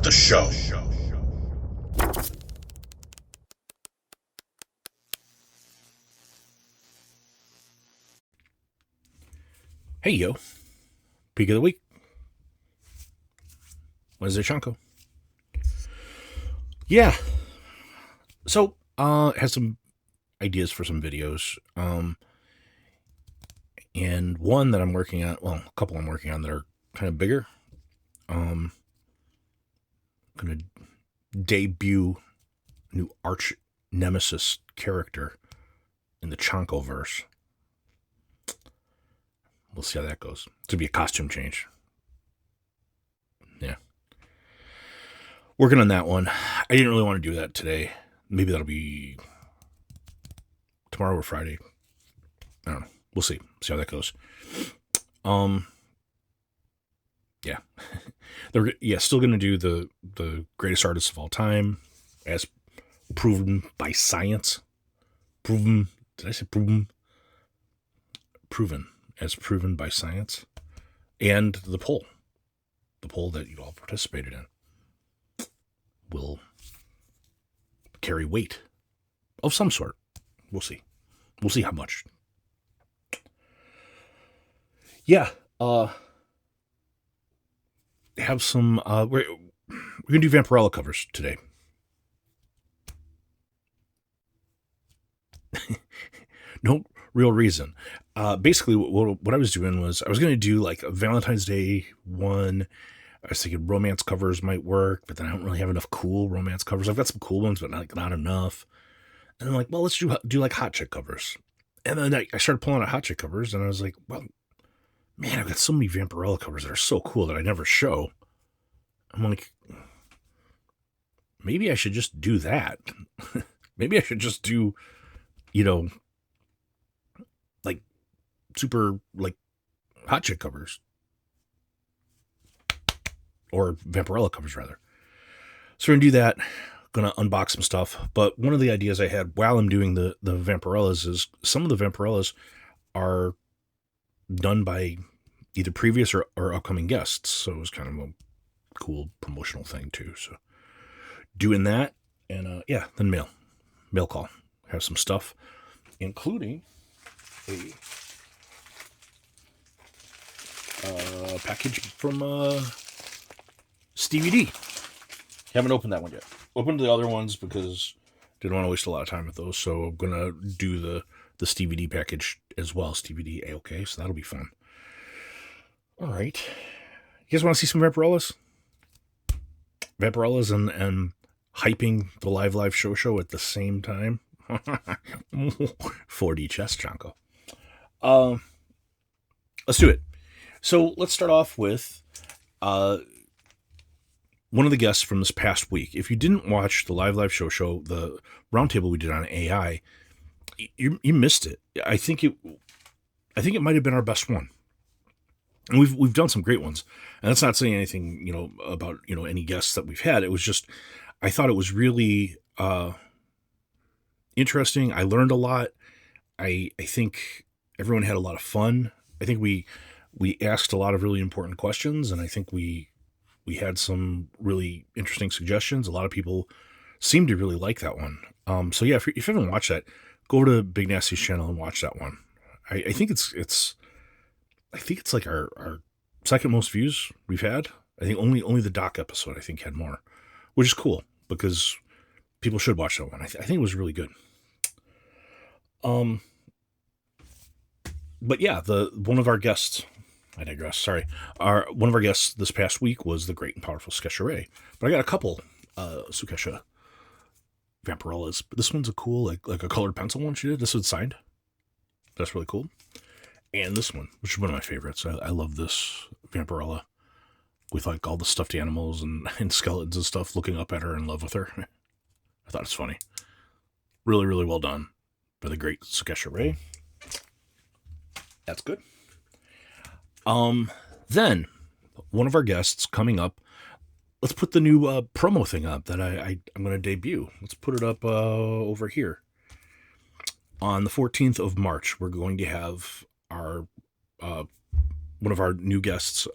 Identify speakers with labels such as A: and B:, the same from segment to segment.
A: the show.
B: Hey, yo. Peak of the week. Wednesday Chonko. Yeah. So, has some ideas for some videos. And one that I'm working on, well, a couple I'm working on that are kind of bigger. I'm going to debut a new arch nemesis character in the Chonko verse. We'll see how that goes. It's going to be a costume change. Yeah. Working on that one. I didn't really want to do that today. Maybe that'll be tomorrow or Friday. I don't know. We'll see. See how that goes. Yeah. Still going to do the greatest artists of all time as proven by science. Proven. Did I say proven? Proven. As proven by science. And the poll that you all participated in will carry weight of some sort. We'll see. We'll see how much. Yeah. Have some, we're going to do Vampirella covers today. No real reason. Basically, what I was doing was I was going to do like a Valentine's Day one. I was thinking romance covers might work, but then I don't really have enough cool romance covers. I've got some cool ones, but not enough. And I'm like, well, let's do like hot chick covers. And then I started pulling out hot chick covers, and I was like, well, man, I've got so many Vampirella covers that are so cool that I never show. I'm like, maybe I should just do that. Maybe I should just do, like super like hot chick covers. Or Vampirella covers, rather. So we're going to do that. Going to unbox some stuff. But one of the ideas I had while I'm doing the Vampirellas is some of the Vampirellas are done by either previous or upcoming guests. So it was kind of a cool promotional thing, too. So doing that. And, then mail call. Have some stuff, including a package from Stevie D. Haven't opened that one yet. Opened the other ones because didn't want to waste a lot of time with those. So I'm going to do the Stevie D package as well. Stevie D AOK. So that'll be fun. All right. You guys want to see some Vampirellas? Vampirellas and hyping the live show at the same time. 4D chess, Chonko. Let's do it. So let's start off with one of the guests from this past week. If you didn't watch the live show, the roundtable we did on AI, you missed it. I think it might have been our best one. And we've done some great ones. And that's not saying anything, about, any guests that we've had. It was just, I thought it was really interesting. I learned a lot. I think everyone had a lot of fun. I think we asked a lot of really important questions, and I think we had some really interesting suggestions. A lot of people seemed to really like that one. So yeah, if you haven't watched that, go over to Big Nasty's channel and watch that one. I think it's like our second most views we've had. I think only the Doc episode I think had more, which is cool because people should watch that one. I think it was really good. But yeah, one of our guests, I digress, sorry. One of our guests this past week was the great and powerful Sketcher Ray. But I got a couple Sukesha Vampirellas. But this one's a cool, like a colored pencil one she did. This one's signed. That's really cool. And this one, which is one of my favorites. I love this Vampirella with like all the stuffed animals and skeletons and stuff looking up at her in love with her. I thought it's funny. Really, really well done by the great Sukesha Ray. That's good. Then one of our guests coming up, let's put the new promo thing up that I'm going to debut. Let's put it up over here. On the 14th of March, we're going to have our one of our new guests,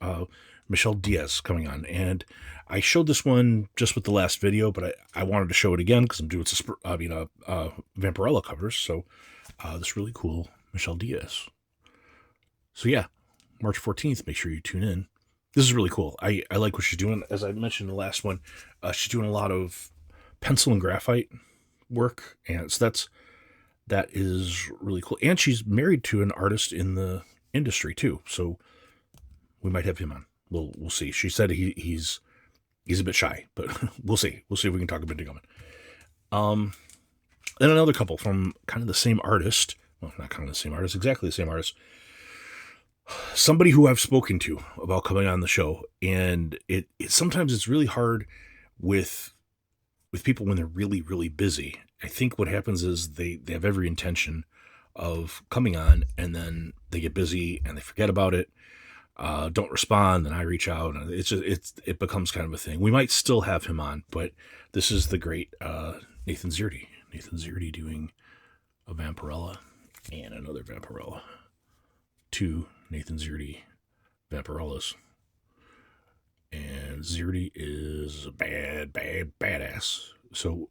B: Michelle Diaz, coming on. And I showed this one just with the last video, but I wanted to show it again because I'm doing Vampirella covers. So this really cool Michelle Diaz. So yeah, March 14th, make sure you tune in. This is really cool. I like what she's doing. As I mentioned in the last one, she's doing a lot of pencil and graphite work, and so that is really cool. And she's married to an artist in the industry too, so we might have him on. We'll see. She said he's a bit shy, but we'll see. We'll see if we can talk a bit to Gummit. Then another couple from kind of the same artist. Well, not kind of the same artist, exactly the same artist. Somebody who I've spoken to about coming on the show, and it sometimes it's really hard with people when they're really, really busy. I think what happens is they have every intention of coming on, and then they get busy and they forget about it, don't respond, and I reach out, and it becomes kind of a thing. We might still have him on, but this is the great Nathan Zierdy. Nathan Zierdy doing a Vampirella and another Vampirella. 2 Nathan Zierdy Vampirellas. And Zierdy is a badass. So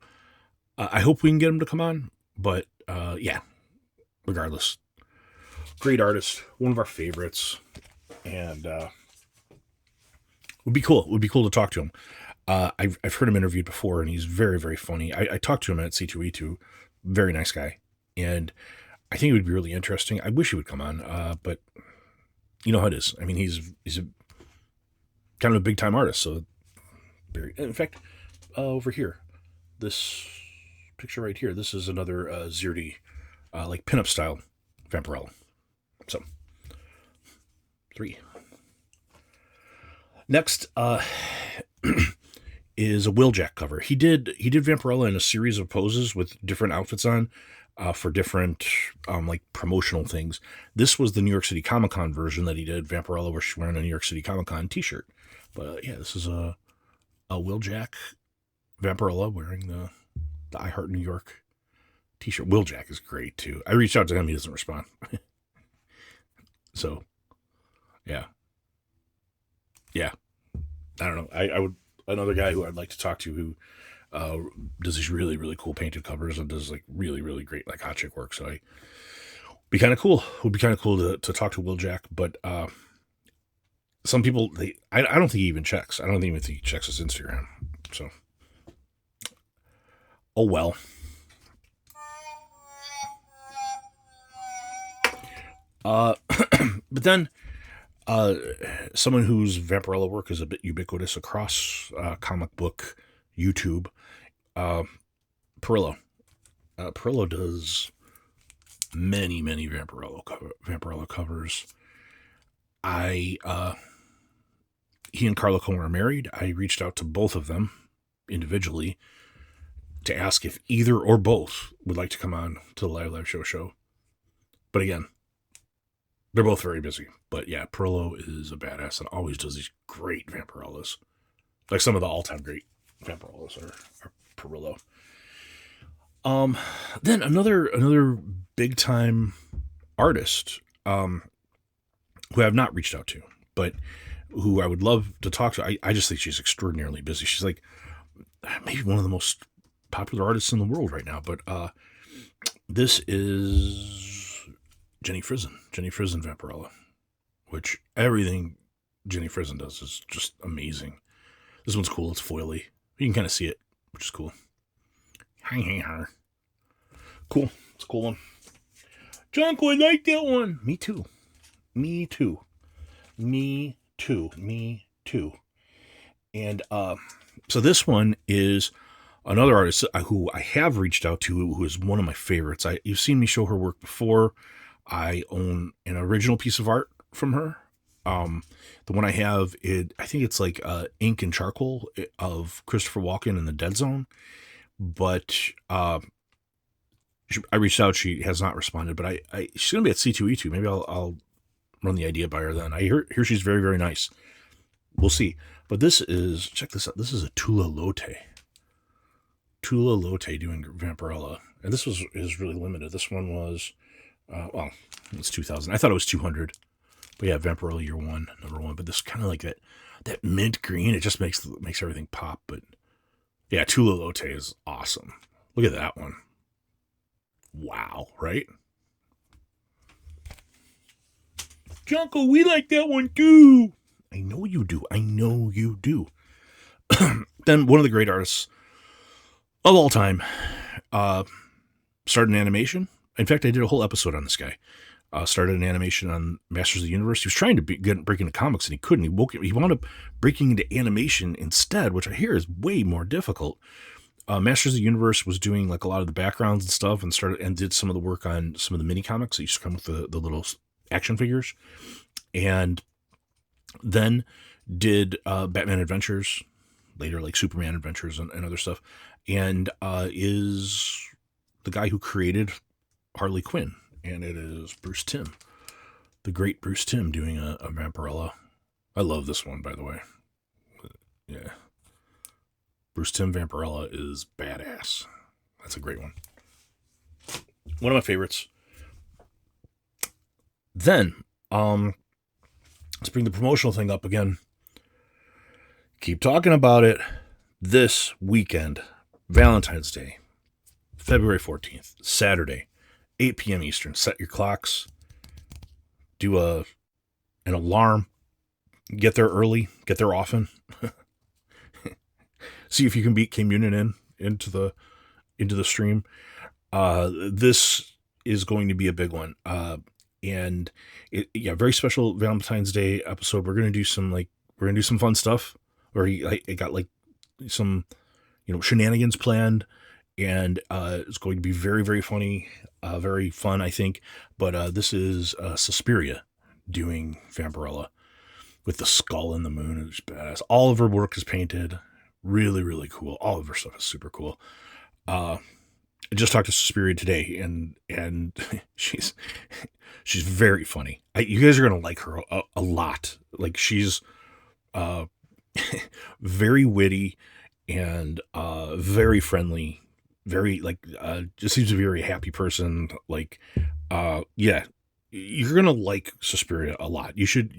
B: I hope we can get him to come on. But yeah, regardless, great artist, one of our favorites, and would be cool. It would be cool to talk to him. I've heard him interviewed before, and he's very, very funny. I talked to him at C2E2, very nice guy, and I think it would be really interesting. I wish he would come on, but you know how it is. I mean, he's a kind of a big time artist. So, in fact, over here, this picture right here, this is another Zierdy, like pinup style Vampirella. So, 3. Next is a Wheeljack cover. He did Vampirella in a series of poses with different outfits on. For different like promotional things. This was the New York City Comic Con version that he did, Vampirella, where she's wearing a New York City Comic Con t-shirt. But yeah, this is a Wheeljack Vampirella wearing the I Heart New York t-shirt. Wheeljack is great too. I reached out to him, he doesn't respond. So yeah. I don't know. I would, another guy who I'd like to talk to who does these really, really cool painted covers and does like really, really great like hot chick work. So be kind of cool. It would be kind of cool to talk to Wheeljack, but some people, I don't think he even checks. I don't even think he checks his Instagram. So, oh well. But then someone whose Vampirella work is a bit ubiquitous across comic book YouTube, Perillo. Perillo does many Vampirella covers. He and Carla Cohen are married. I reached out to both of them individually to ask if either or both would like to come on to the Live Show. But again, they're both very busy. But yeah, Perillo is a badass and always does these great Vampirellas. Like some of the all-time great Vampirellas are Perillo. Then another big time artist who I have not reached out to, but who I would love to talk to. I just think she's extraordinarily busy. She's like maybe one of the most popular artists in the world right now. But this is Jenny Frison Vampirella, which everything Jenny Frison does is just amazing. This one's cool. It's foily. You can kind of see it, which is cool. Cool. It's a cool one. Chonko, I like that one. Me too. And so this one is another artist who I have reached out to, who is one of my favorites. You've seen me show her work before. I own an original piece of art from her. The one I have, I think it's like ink and charcoal of Christopher Walken in the Dead Zone. But I reached out. She has not responded. But she's going to be at C2E2. Maybe I'll run the idea by her then. I hear she's very, very nice. We'll see. But this is, check this out. This is a Tula Lote. Tula Lote doing Vampirella. And this is really limited. This one was, well, it's 2,000. I thought it was 200. But yeah, Vampirella Year One, number one. But this kind of like that mint green, it just makes everything pop. But yeah, Tula Lote is awesome. Look at that one. Wow, right? Chonko, we like that one too. I know you do. I know you do. Then one of the great artists of all time started an animation. In fact, I did a whole episode on this guy. Started an animation on Masters of the Universe. He was trying to break into comics and he couldn't. He wound up breaking into animation instead, which I hear is way more difficult. Masters of the Universe was doing like a lot of the backgrounds and stuff, and did some of the work on some of the mini comics that used to come with the little action figures, and then did Batman Adventures, later like Superman Adventures and other stuff, and is the guy who created Harley Quinn, and it is Bruce Timm, the great Bruce Timm, doing a Vampirella. I love this one, by the way. Yeah. Bruce Timm Vampirella is badass. That's a great one. One of my favorites. Then, let's bring the promotional thing up again. Keep talking about it. This weekend, Valentine's Day, February 14th, Saturday, 8 p.m. Eastern. Set your clocks. Do an alarm. Get there early. Get there often. See if you can beat Communion into the stream. This is going to be a big one. And very special Valentine's Day episode. We're gonna do some fun stuff. Or I got like some shenanigans planned, and it's going to be very, very funny, very fun, I think. But this is Suspiria doing Vampirella with the skull and the moon. It's badass. All of her work is painted. Really, really cool. All of her stuff is super cool. I just talked to Suspiria today, and she's very funny. You guys are gonna like her a lot. Like, she's very witty and very friendly. Very just seems to be a very happy person. Yeah, you're gonna like Suspiria a lot. You should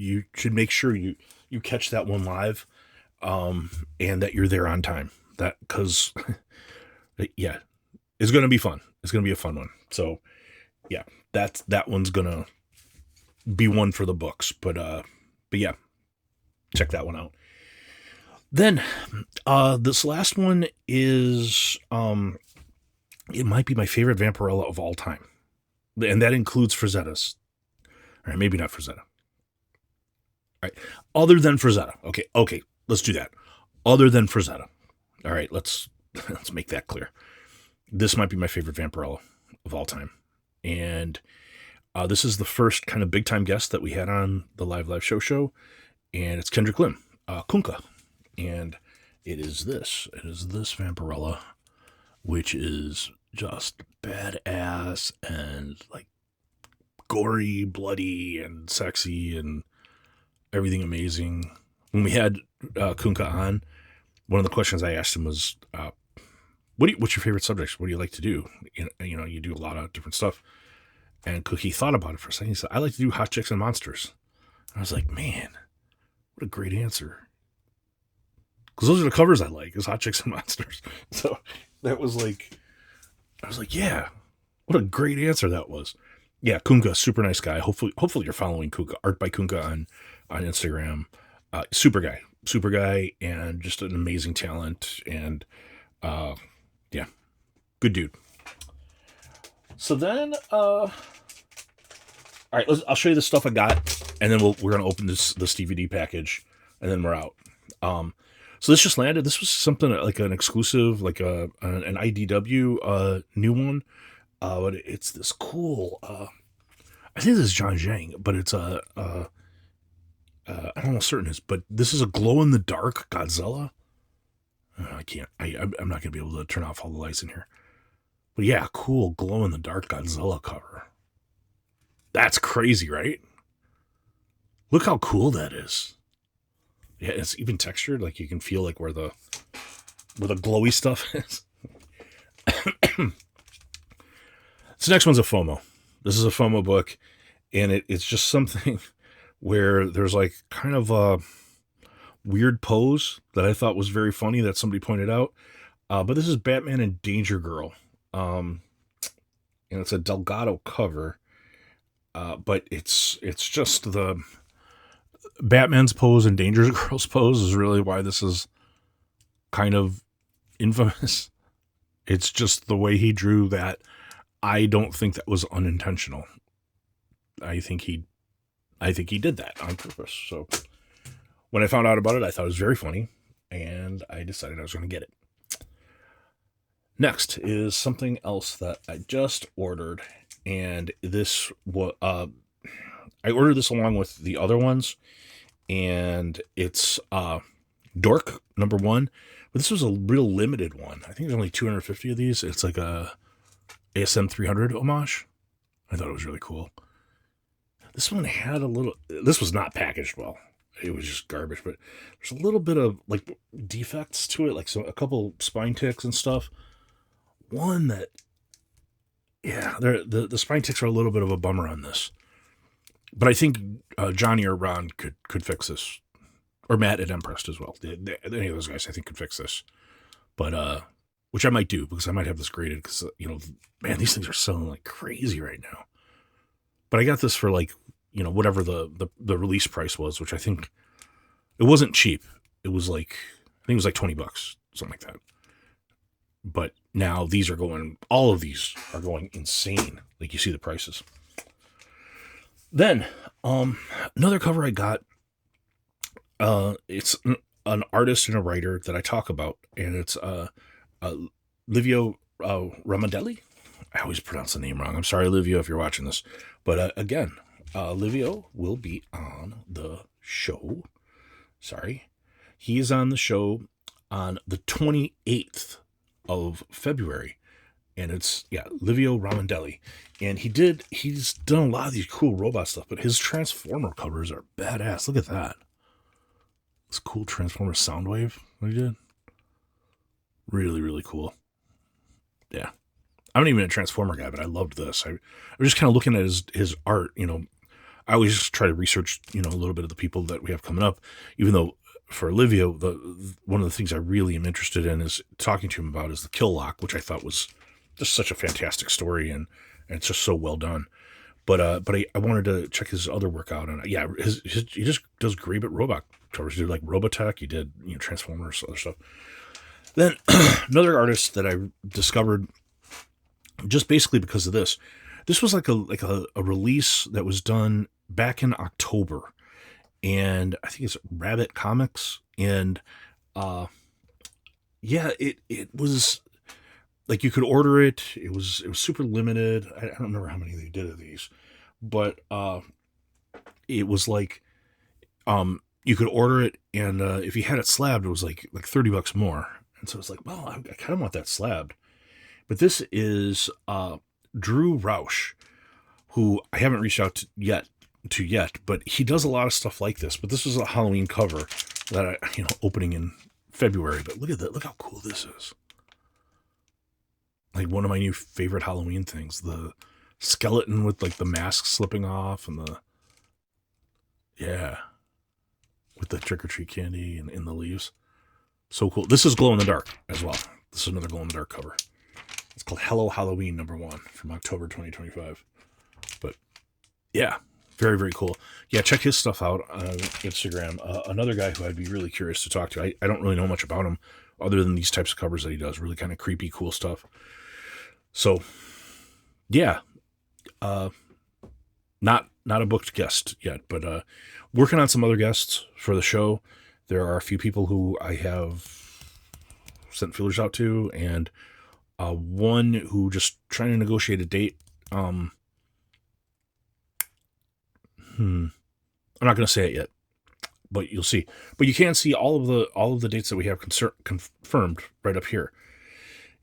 B: make sure you catch that one live. And that you're there on time. That, because, yeah, it's going to be fun. It's going to be a fun one. So, yeah, that one's going to be one for the books. But yeah, check that one out. Then, this last one is, it might be my favorite Vampirella of all time. And that includes Frazetta's. All right, maybe not Frazetta. All right, other than Frazetta. Okay. Let's do that. Other than Frazetta. All right, let's make that clear. This might be my favorite Vampirella of all time. And this is the first kind of big-time guest that we had on the Live show. And it's Kendrick Lim, Kunka. And it is this Vampirella, which is just badass and like gory, bloody, and sexy, and everything amazing. When we had Kunka on, one of the questions I asked him was, what's your favorite subjects? What do you like to do? You do a lot of different stuff. And Cookie thought about it for a second. He said, I like to do hot chicks and monsters. And I was like, man, what a great answer. Because those are the covers I like, is hot chicks and monsters. So that was like, I was like, yeah, what a great answer that was. Yeah, Kunka, super nice guy. Hopefully you're following Kunka, Art by Kunka on Instagram. Super guy, and just an amazing talent, and yeah, good dude. So then, all right, I'll show you the stuff I got, and then we're gonna open this DVD package, and then we're out. So this just landed. This was something like an exclusive, like an IDW new one. But it's this cool. I think this is John Zhang, but it's I'm almost certain it's, but this is a glow-in-the-dark Godzilla. I can't. I'm not gonna be able to turn off all the lights in here. But yeah, cool glow-in-the-dark Godzilla cover. That's crazy, right? Look how cool that is. Yeah, it's even textured. Like, you can feel like where the glowy stuff is. This next one's a FOMO. This is a FOMO book, and it's just something where there's like kind of a weird pose that I thought was very funny that somebody pointed out. But this is Batman and Danger Girl. And it's a Delgado cover. But it's just the Batman's pose and Danger Girl's pose is really why this is kind of infamous. It's just the way he drew that. I don't think that was unintentional. I think he did that on purpose. So when I found out about it, I thought it was very funny, and I decided I was going to get it. Next is something else that I just ordered, and this was I ordered this along with the other ones, and it's Dork #1, but this was a real limited one. I think there's only 250 of these. It's like a ASM 300 homage. I thought it was really cool. This one had a little, this was not packaged well. It was just garbage, but there's a little bit of like defects to it, like a couple spine ticks and stuff. One that, yeah, the spine ticks are a little bit of a bummer on this. But I think Johnny or Ron could fix this. Or Matt at Empressed as well. Any of those guys I think could fix this. But, which I might do, because I might have this graded, because, man, these things are selling like crazy right now. But I got this for like, whatever the release price was, which I think, it wasn't cheap. It was like, I think it was like $20, something like that. But now all of these are going insane. Like you see the prices. Then, another cover I got, it's an artist and a writer that I talk about, and it's Livio Ramondelli. I always pronounce the name wrong. I'm sorry, Livio, if you're watching this. But again, Livio will be on the show. Sorry. He is on the show on the 28th of February. And it's, Livio Ramondelli. And he's done a lot of these cool robot stuff, but his Transformer covers are badass. Look at that. This cool Transformer Soundwave what he did. Really, really cool. Yeah. I'm not even a Transformer guy, but I loved this. I was just kind of looking at his art, I always just try to research, a little bit of the people that we have coming up, even though for Livio, one of the things I really am interested in is talking to him about is the Kill Lock, which I thought was just such a fantastic story, and it's just so well done. But I wanted to check his other work out, and he just does great at robot covers. He did like Robotech, he did Transformers, other stuff. Then another artist that I discovered just basically because of this. This was like a release that was done back in October, and I think it's Rabbit Comics, and it was like you could order it. It was super limited. I don't remember how many they did of these, but it was like you could order it, and if you had it slabbed, it was like $30 more. And so it's like, well, I kind of want that slabbed. But this is Drew Rausch, who I haven't reached out to yet, but he does a lot of stuff like this. But this was a Halloween cover that opening in February. But look at that! Look how cool this is. Like one of my new favorite Halloween things, the skeleton with like the mask slipping off and with the trick-or-treat candy and in the leaves. So cool. This is glow in the dark as well. This is another glow in the dark cover. It's called Hello Halloween #1 from October 2025. But yeah, very, very cool. Yeah, check his stuff out on Instagram. Another guy who I'd be really curious to talk to. I don't really know much about him other than these types of covers that he does. Really kind of creepy, cool stuff. So yeah, not a booked guest yet, but working on some other guests for the show. There are a few people who I have sent feelers out to, and one who just trying to negotiate a date. I'm not going to say it yet, but you'll see. But you can see all of the dates that we have confirmed right up here.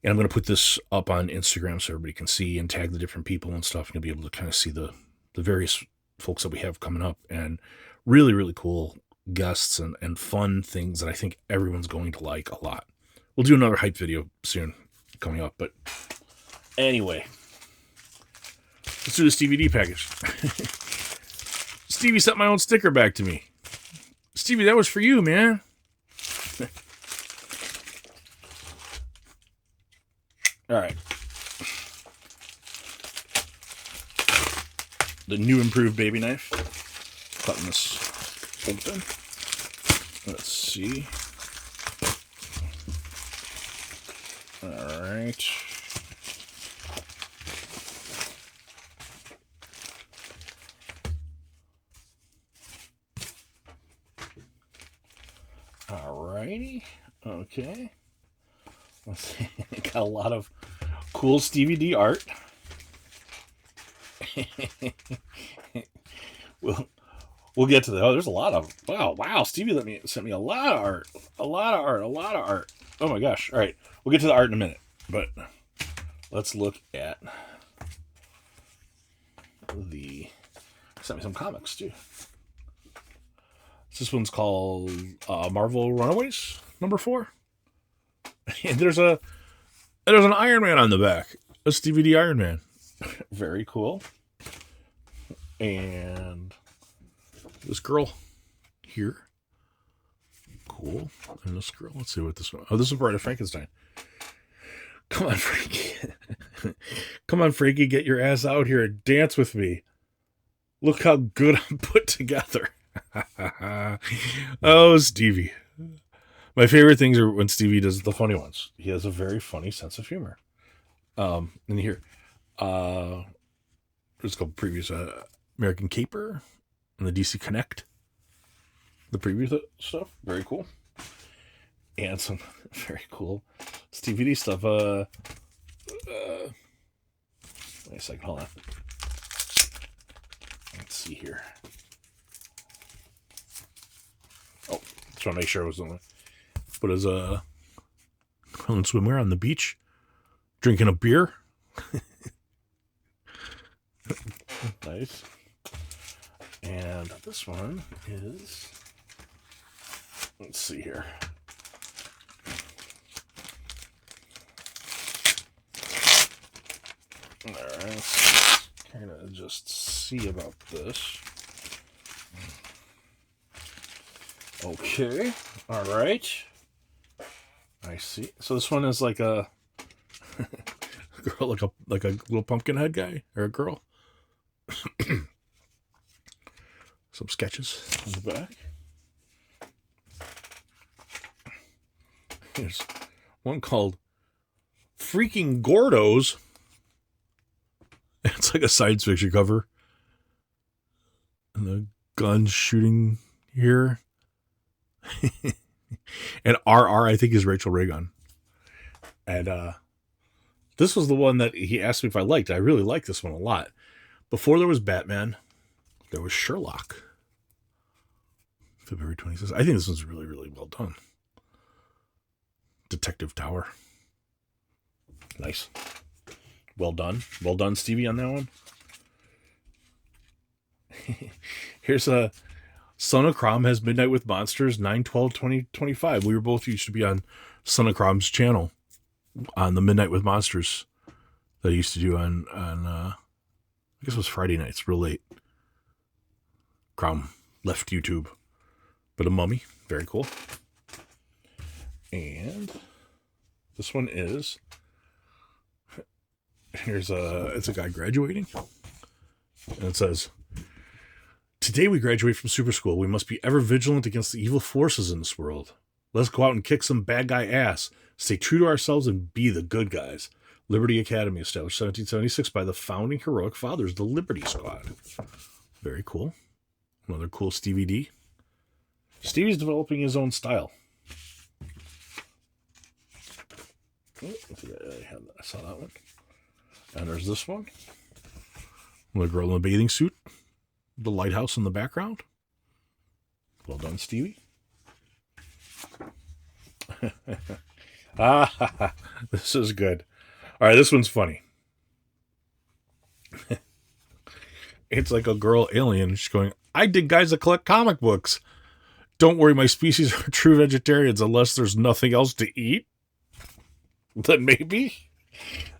B: And I'm going to put this up on Instagram so everybody can see and tag the different people and stuff. And you'll be able to kind of see the various folks that we have coming up, and really, really cool guests and fun things that I think everyone's going to like a lot. We'll do another hype video soon coming up, but anyway, let's do this DVD package. This Stevie sent my own sticker back to me. Stevie, that was for you, man. All right. The new improved baby knife. Cutting this open. Let's see. All right. Alrighty. Okay. Let's see. Got a lot of cool Stevie D art. We'll get to the. Oh, there's a lot of. Wow. Stevie sent me a lot of art. A lot of art. Oh my gosh. All right. We'll get to the art in a minute. But let's look at the. Sent me some comics too. This one's called Marvel Runaways #4, and there's an Iron Man on the back, a Stevie D Iron Man. Very cool. And this girl here, cool. And this girl, let's see what this one. Oh, this is Bride of Frankenstein. Come on, Frankie. Come on, Frankie, get your ass out here and dance with me. Look how good I'm put together. Oh, Stevie. My favorite things are when Stevie does the funny ones. He has a very funny sense of humor. And here, let's go previous American Caper and the DC Connect. The previous stuff, very cool. And some very cool Stevie D stuff. Wait a second, hold on. Let's see here. Oh, just want to make sure I was on the. But as a swimwear on the beach, drinking a beer. Nice. And this one is. Let's see here. All right. Let's kind of just see about this. Okay. All right. I see. So this one is like a girl, like a little pumpkin head guy or a girl. Some sketches on the back. There's one called Freaking Gordos. It's like a science fiction cover. And the gun shooting here. And RR, I think, is Rachel Reagan. And this was the one that he asked me if I liked. I really like this one a lot. Before there was Batman, there was Sherlock. February 26th. I think this one's really, really well done. Detective Tower. Nice. Well done. Well done, Stevie, on that one. Here's a Son of Crom has Midnight with Monsters 9/12/2025. We were both used to be on Son of Crom's channel on the Midnight with Monsters that I used to do on I guess it was Friday nights, real late. Crom left YouTube. But a mummy, very cool. And this one is it's a guy graduating. And it says, "Today we graduate from super school. We must be ever vigilant against the evil forces in this world. Let's go out and kick some bad guy ass. Stay true to ourselves and be the good guys. Liberty Academy, established 1776 by the founding heroic fathers, the Liberty Squad." Very cool. Another cool Stevie D. Stevie's developing his own style. Oh, I saw that one. And there's this one. The girl in a bathing suit. The lighthouse in the background. Well done, Stevie. This is good. All right, this one's funny. It's like a girl alien. She's going, "I dig guys that collect comic books. Don't worry, my species are true vegetarians unless there's nothing else to eat. Then maybe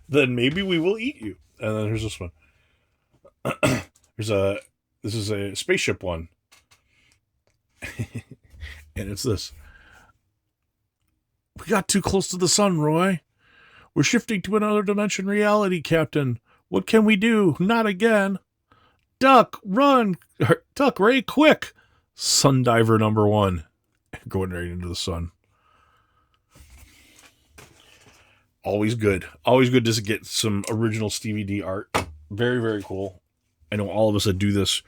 B: we will eat you." And then here's this one. There's a This is a spaceship one. And it's this. We got too close to the sun, Roy. We're shifting to another dimension reality, Captain. What can we do? Not again. Duck, run. Duck, Ray, quick. Sundiver number 1. Going right into the sun. Always good. Always good to get some original Stevie D art. Very, very cool. I know all of us that do this,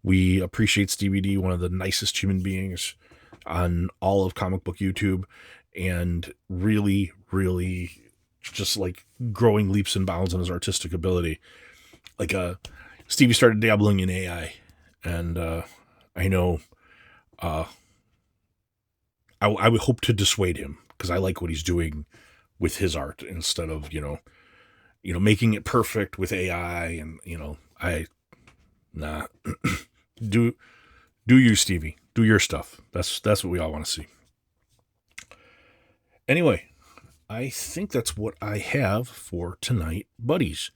B: we appreciate Stevie D, one of the nicest human beings on all of comic book YouTube, and really, really just like growing leaps and bounds in his artistic ability. Like Stevie started dabbling in AI, and I know I would hope to dissuade him, because I like what he's doing with his art instead of making it perfect with AI. And do you, Stevie, do your stuff. That's what we all want to see. Anyway, I think that's what I have for tonight, buddies.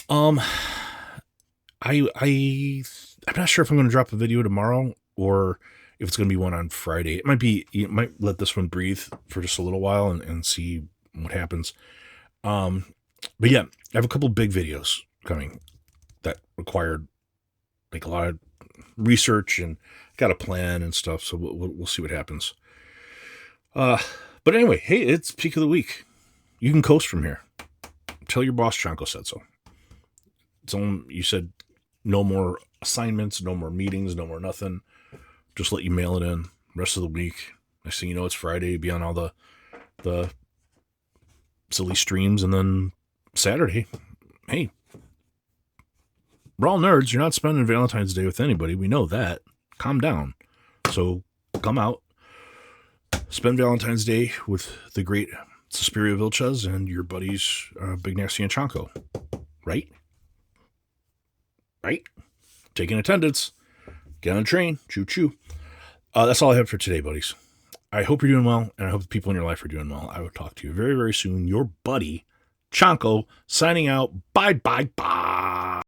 B: I'm not sure if I'm going to drop a video tomorrow or if it's going to be one on Friday. You might let this one breathe for just a little while and see what happens. But yeah, I have a couple big videos coming that required like a lot of research, and got a plan and stuff. So we'll see what happens. But anyway, hey, it's peak of the week. You can coast from here. Tell your boss Chonko said so. You said no more assignments, no more meetings, no more nothing. Just let you mail it in. Rest of the week. Next thing you know, it's Friday. Be on all the silly streams, and then Saturday. Hey, we're all nerds. You're not spending Valentine's Day with anybody. We know that. Calm down. So come out. Spend Valentine's Day with the great Suspiria Vilches and your buddies Big Nasty and Chonko. Right? Right? Take in attendance. Get on a train. Choo-choo. That's all I have for today, buddies. I hope you're doing well, and I hope the people in your life are doing well. I will talk to you very, very soon. Your buddy, Chonko, signing out. Bye, bye, bye.